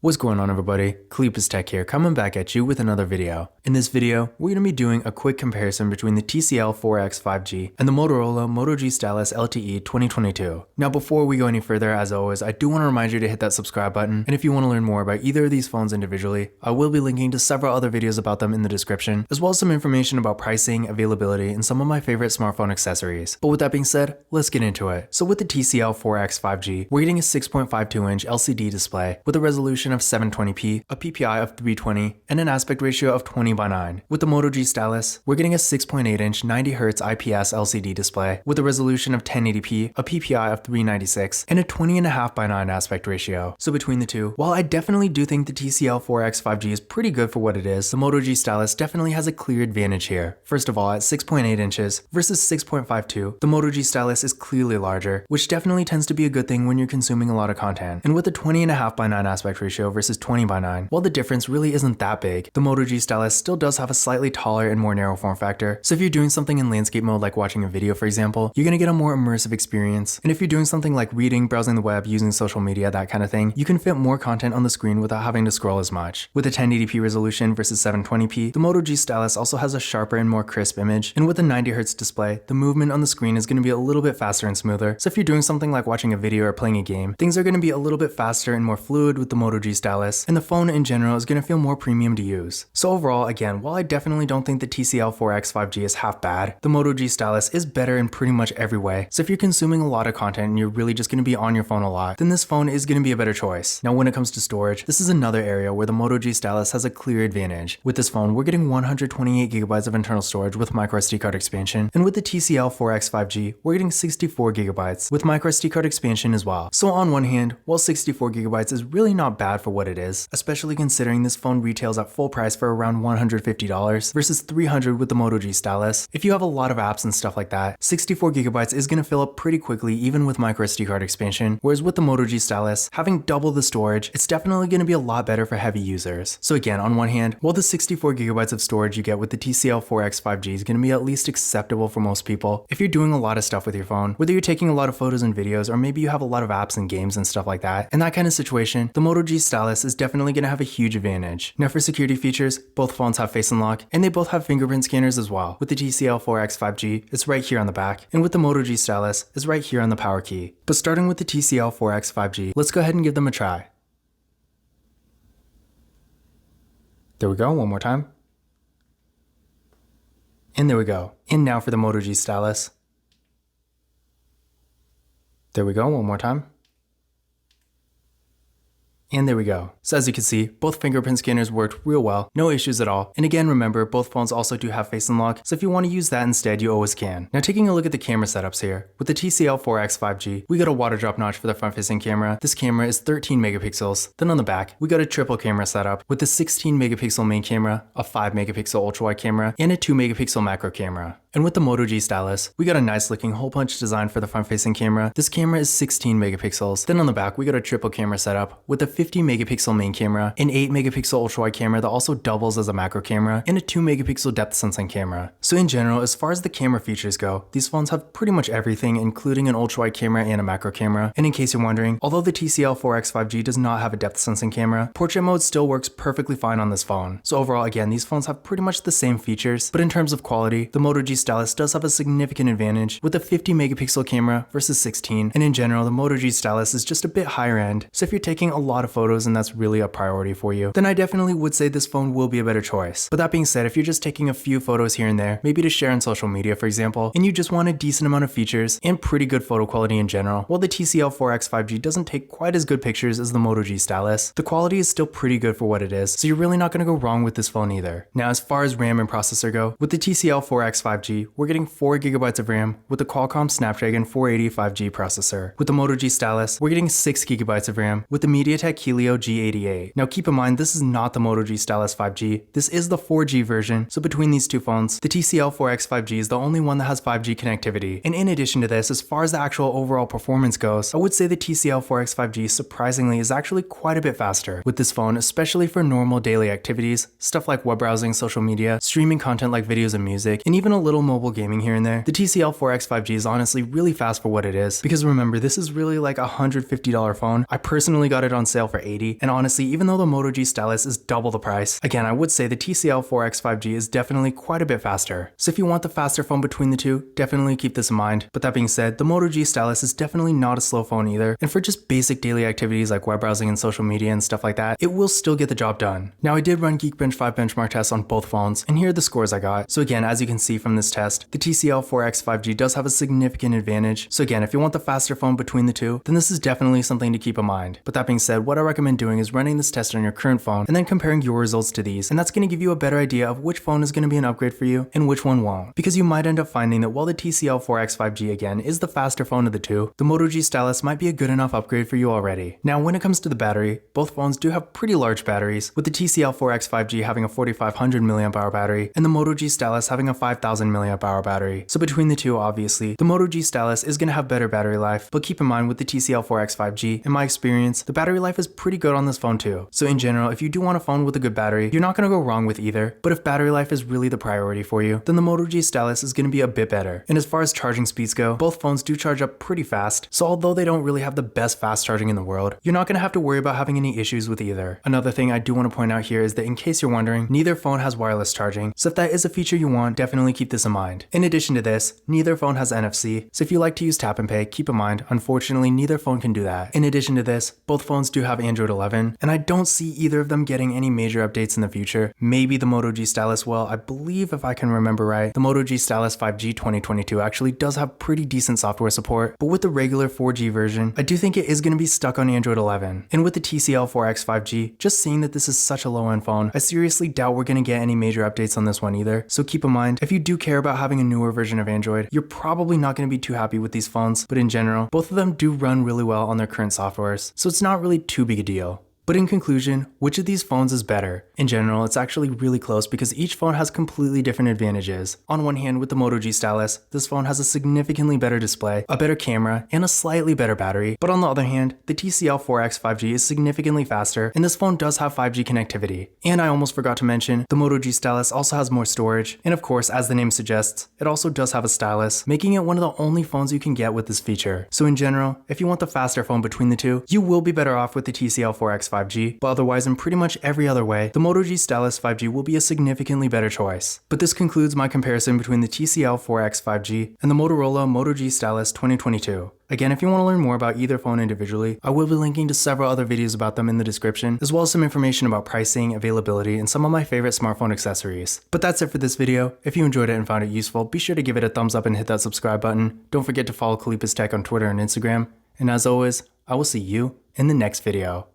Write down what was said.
What's going on, everybody? Cleopus Tech here, coming back at you with another video. In this video, we're going to be doing a quick comparison between the TCL 4X 5G and the Motorola Moto G Stylus LTE 2022. Now, before we go any further, as always, I do want to remind you to hit that subscribe button, and if you want to learn more about either of these phones individually, I will be linking to several other videos about them in the description, as well as some information about pricing, availability, and some of my favorite smartphone accessories. But with that being said, let's get into it. So with the TCL 4X 5G, we're getting a 6.52-inch LCD display with a resolution of 720p, a PPI of 320, and an aspect ratio of 20:9. With the Moto G Stylus, we're getting a 6.8-inch 90Hz IPS LCD display with a resolution of 1080p, a PPI of 396, and a 20.5:9 aspect ratio. So between the two, while I definitely do think the TCL 4X 5G is pretty good for what it is, the Moto G Stylus definitely has a clear advantage here. First of all, at 6.8 inches versus 6.52, the Moto G Stylus is clearly larger, which definitely tends to be a good thing when you're consuming a lot of content. And with a 20.5:9 aspect ratio versus 20:9, while the difference really isn't that big, the Moto G Stylus still does have a slightly taller and more narrow form factor. So if you're doing something in landscape mode like watching a video, for example, you're going to get a more immersive experience. And if you're doing something like reading, browsing the web, using social media, that kind of thing, you can fit more content on the screen without having to scroll as much. With a 1080p resolution versus 720p, the Moto G Stylus also has a sharper and more crisp image, and with a 90Hz display, the movement on the screen is going to be a little bit faster and smoother. So if you're doing something like watching a video or playing a game, things are going to be a little bit faster and more fluid with the Moto G Stylus, and the phone in general is going to feel more premium to use. So overall, again, while I definitely don't think the TCL 4X 5G is half bad, the Moto G Stylus is better in pretty much every way. So if you're consuming a lot of content and you're really just going to be on your phone a lot, then this phone is going to be a better choice. Now when it comes to storage, this is another area where the Moto G Stylus has a clear advantage. With this phone, we're getting 128GB of internal storage with microSD card expansion, and with the TCL 4X 5G, we're getting 64GB with microSD card expansion as well. So on one hand, while 64GB is really not bad for what it is, especially considering this phone retails at full price for around $150 versus $300 with the Moto G Stylus. If you have a lot of apps and stuff like that, 64GB is going to fill up pretty quickly even with microSD card expansion, whereas with the Moto G Stylus, having double the storage, it's definitely going to be a lot better for heavy users. So again, on one hand, while the 64GB of storage you get with the TCL 4X 5G is going to be at least acceptable for most people, if you're doing a lot of stuff with your phone, whether you're taking a lot of photos and videos, or maybe you have a lot of apps and games and stuff like that, in that kind of situation, the Moto G Stylus is definitely going to have a huge advantage. Now for security features, both phones have Face Unlock, and they both have fingerprint scanners as well. With the TCL 4X 5G, it's right here on the back, and with the Moto G Stylus, it's right here on the power key. But starting with the TCL 4X 5G, let's go ahead and give them a try. There we go, one more time. And there we go. And now for the Moto G Stylus. There we go, one more time. And there we go. So as you can see, both fingerprint scanners worked real well, no issues at all. And again, remember, both phones also do have Face Unlock, so if you want to use that instead, you always can. Now taking a look at the camera setups here, with the TCL 4X 5G, we got a water drop notch for the front-facing camera. This camera is 13 megapixels. Then on the back, we got a triple camera setup with the 16 megapixel main camera, a 5 megapixel ultra-wide camera, and a 2 megapixel macro camera. And with the Moto G Stylus, we got a nice looking hole punch design for the front-facing camera. This camera is 16 megapixels. Then on the back, we got a triple camera setup with a 50 megapixel main camera, an 8 megapixel ultra-wide camera that also doubles as a macro camera, and a 2 megapixel depth sensing camera. So in general, as far as the camera features go, these phones have pretty much everything, including an ultra-wide camera and a macro camera. And in case you're wondering, although the TCL 4X 5G does not have a depth sensing camera, portrait mode still works perfectly fine on this phone. So overall, again, these phones have pretty much the same features, but in terms of quality, the Moto G Stylus does have a significant advantage with a 50 megapixel camera versus 16, and in general, the Moto G Stylus is just a bit higher end. So if you're taking a lot of photos and that's really a priority for you, then I definitely would say this phone will be a better choice. But that being said, if you're just taking a few photos here and there, maybe to share on social media, for example, and you just want a decent amount of features and pretty good photo quality in general, while the TCL 4X 5G doesn't take quite as good pictures as the Moto G Stylus, the quality is still pretty good for what it is, so you're really not going to go wrong with this phone either. Now, as far as RAM and processor go, with the TCL 4X 5G, we're getting 4GB of RAM with the Qualcomm Snapdragon 480 5G processor. With the Moto G Stylus, we're getting 6GB of RAM with the MediaTek Helio G88. Now keep in mind, this is not the Moto G Stylus 5G, this is the 4G version, so between these two phones, the TCL 4X 5G is the only one that has 5G connectivity. And in addition to this, as far as the actual overall performance goes, I would say the TCL 4X 5G surprisingly is actually quite a bit faster with this phone, especially for normal daily activities, stuff like web browsing, social media, streaming content like videos and music, and even a little little mobile gaming here and there, the TCL 4X 5G is honestly really fast for what it is, because remember, this is really like a $150 phone. I personally got it on sale for $80, and honestly, even though the Moto G Stylus is double the price, again, I would say the TCL 4X 5G is definitely quite a bit faster. So if you want the faster phone between the two, definitely keep this in mind. But that being said, the Moto G Stylus is definitely not a slow phone either, and for just basic daily activities like web browsing and social media and stuff like that, it will still get the job done. Now, I did run Geekbench 5 benchmark tests on both phones, and here are the scores I got. So again, as you can see from this test, the TCL 4X 5G does have a significant advantage. So again, if you want the faster phone between the two, then this is definitely something to keep in mind. But that being said, what I recommend doing is running this test on your current phone and then comparing your results to these, and that's going to give you a better idea of which phone is going to be an upgrade for you and which one won't. Because you might end up finding that while the TCL 4X 5G again is the faster phone of the two, the Moto G Stylus might be a good enough upgrade for you already. Now, when it comes to the battery, both phones do have pretty large batteries, with the TCL 4X 5G having a 4500 mAh battery and the Moto G Stylus having a 5000 mAh battery. So between the two, obviously, the Moto G Stylus is going to have better battery life, but keep in mind with the TCL 4X 5G, in my experience, the battery life is pretty good on this phone too. So in general, if you do want a phone with a good battery, you're not going to go wrong with either, but if battery life is really the priority for you, then the Moto G Stylus is going to be a bit better. And as far as charging speeds go, both phones do charge up pretty fast, so although they don't really have the best fast charging in the world, you're not going to have to worry about having any issues with either. Another thing I do want to point out here is that in case you're wondering, neither phone has wireless charging, so if that is a feature you want, definitely keep this in mind. In addition to this, neither phone has NFC, so if you like to use tap and pay, keep in mind, unfortunately, neither phone can do that. In addition to this, both phones do have Android 11, and I don't see either of them getting any major updates in the future. Maybe the Moto G Stylus will. I believe, if I can remember right, the Moto G Stylus 5G 2022 actually does have pretty decent software support, but with the regular 4G version, I do think it is going to be stuck on Android 11. And with the TCL 4X 5G, just seeing that this is such a low-end phone, I seriously doubt we're going to get any major updates on this one either. So keep in mind, if you do care about having a newer version of Android, you're probably not going to be too happy with these phones, but in general, both of them do run really well on their current softwares, so it's not really too big a deal. But in conclusion, which of these phones is better? In general, it's actually really close because each phone has completely different advantages. On one hand, with the Moto G Stylus, this phone has a significantly better display, a better camera, and a slightly better battery. But on the other hand, the TCL 4X 5G is significantly faster, and this phone does have 5G connectivity. And I almost forgot to mention, the Moto G Stylus also has more storage, and of course, as the name suggests, it also does have a stylus, making it one of the only phones you can get with this feature. So in general, if you want the faster phone between the two, you will be better off with the TCL 4X 5G, but otherwise in pretty much every other way, the Moto G Stylus 5G will be a significantly better choice. But this concludes my comparison between the TCL 4X 5G and the Motorola Moto G Stylus 2022. Again, if you want to learn more about either phone individually, I will be linking to several other videos about them in the description, as well as some information about pricing, availability, and some of my favorite smartphone accessories. But that's it for this video. If you enjoyed it and found it useful, be sure to give it a thumbs up and hit that subscribe button. Don't forget to follow Kalipus Tech on Twitter and Instagram. And as always, I will see you in the next video.